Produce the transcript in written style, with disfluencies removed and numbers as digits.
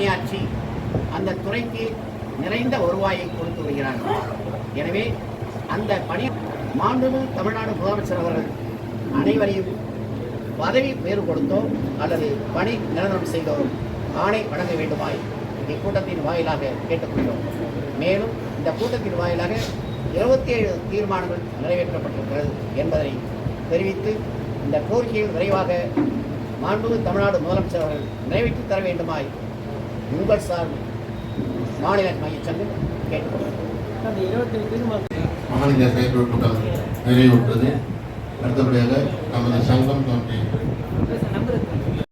பணியாற்றி அந்த துறைக்கு நிறைந்த வருவாயை கொடுத்து வருகிறார்கள். எனவே அந்த பணி மாண்புமிகு தமிழ்நாடு முதலமைச்சர் அவர்கள் அனைவரையும் பதவி உயர்வு கொடுத்தோ அல்லது பணி நிரந்தரம் செய்தோ ஆணை வழங்க வேண்டுமாய் இக்கூட்டத்தின் வாயிலாக கேட்டுக்கொள்கிறோம். மேலும் இந்த கூட்டத்தின் வாயிலாக 27 தீர்மானங்கள் நிறைவேற்றப்பட்டிருக்கிறது என்பதை தெரிவித்து இந்த கோரிக்கைகள் விரைவாக மாண்புமிகு தமிழ்நாடு முதலமைச்சர் அவர்கள் நிறைவேற்றி தர வேண்டுமாய் உங்கள் சார்பில் மாநில மையச்சங்கம் கேட்டுக்கொள்கிறோம். மாநில செயற்குழு கூட்டம் நிறைவுற்றது. அடுத்தபடியாக நமது சங்கம் தோன்றி